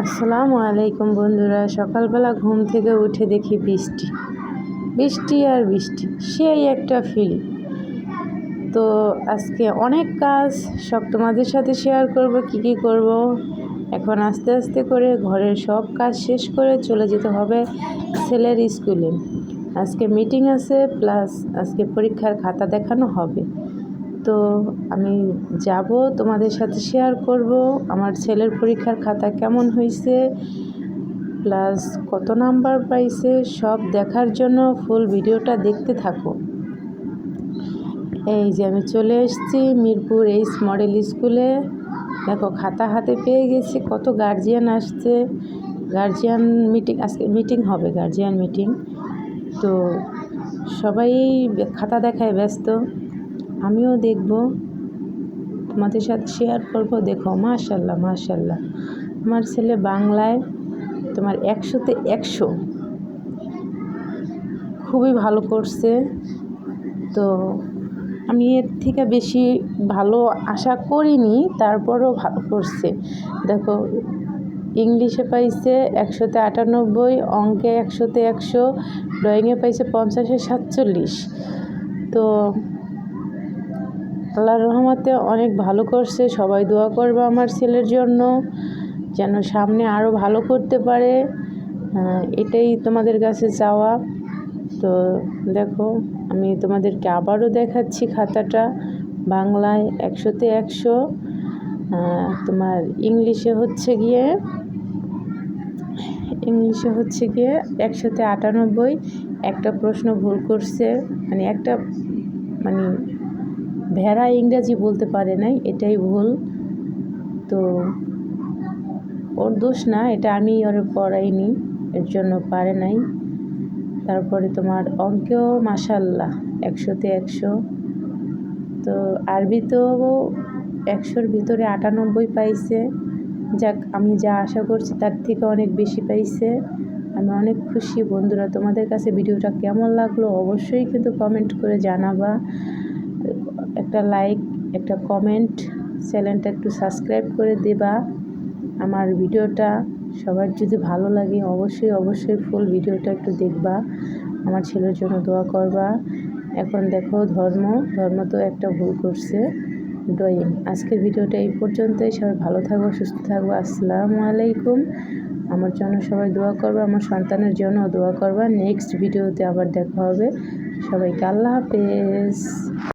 আসসালামু আলাইকুম বন্ধুরা। সকালবেলা ঘুম থেকে উঠে দেখি বৃষ্টি বৃষ্টি আর বৃষ্টি, সেই একটা ফিল। তো আজকে অনেক কাজ, সব তোমাদের সাথে শেয়ার করব কি কি করব। এখন আস্তে আস্তে করে ঘরের সব কাজ শেষ করে চলে যেতে হবে ছেলের স্কুলে। আজকে মিটিং আছে, প্লাস আজকে পরীক্ষার খাতা দেখানো হবে। তো আমি যাব, তোমাদের সাথে শেয়ার করব আমার ছেলের পরীক্ষার খাতা কেমন হয়েছে, প্লাস কত নাম্বার পাইছে, সব দেখার জন্য ফুল ভিডিওটা দেখতে থাকো। এই যে আমি চলে এসেছি মিরপুর এইচ মডেল স্কুলে। দেখো খাতা হাতে পেয়ে গেছি, কত গার্জিয়ান আসছে। গার্জিয়ান মিটিং, আজকে মিটিং হবে, গার্জিয়ান মিটিং। তো সবাই খাতা দেখায় ব্যস্ত, আমিও দেখব, তোমাদের সাথে শেয়ার করব। দেখো মাশাল্লাহ মাশাল্লাহ, আমার ছেলে বাংলায় তোমার 100-তে 100, খুবই ভালো করছে। তো আমি এর থেকে বেশি ভালো আশা করিনি, তারপরও ভালো করছে। দেখো ইংলিশে পাইছে 100-তে 98, অঙ্কে 100-তে 100, ড্রয়িংয়ে পাইছে 50-এ 47। তো আল্লাহর রহমতে অনেক ভালো করছে। সবাই দোয়া করবে আমার ছেলের জন্য, যেন সামনে আরও ভালো করতে পারে, এটাই তোমাদের কাছে চাওয়া। তো দেখো আমি তোমাদেরকে আবারও দেখাচ্ছি খাতাটা। বাংলায় 100-তে 100, তোমার ইংলিশে হচ্ছে গিয়ে 100-তে 98। একটা প্রশ্ন ভুল করছে, মানে ভেড়া ইংরাজি বলতে পারে নাই, এটাই ভুল। তো ওর দোষ না, এটা আমি ওর পড়াইনি, এর জন্য পারে নাই। তারপরে তোমার অঙ্কেও মাশাল্লাহ 100-তে 100। তো আরবিতেও 100-র ভিতরে 98 পাইছে। যাক, আমি যা আশা করছি তার থেকে অনেক বেশি পাইছে। আমি অনেক খুশি। বন্ধুরা, তোমাদের কাছে ভিডিওটা কেমন লাগলো অবশ্যই কিন্তু কমেন্ট করে জানাবা। একটা লাইক, একটা কমেন্ট, চ্যানেলটা একটু সাবস্ক্রাইব করে দেবা। আমার ভিডিওটা সবার যদি ভালো লাগে অবশ্যই ফুল ভিডিওটা একটু দেখবা, আমার ছেলের জন্য দোয়া করবা। এখন দেখো ধর্ম তো একটা ভুল করছে, ড্রয়িং। আজকের ভিডিওটা এই পর্যন্তই। সবাই ভালো থাকবো, সুস্থ থাকবো। আসসালামু আলাইকুম। আমার জন্য সবাই দোয়া করবা, আমার সন্তানের জন্য দোয়া করবা। নেক্সট ভিডিওতে আবার দেখা হবে। সবাইকে আল্লাহ হাফেজ।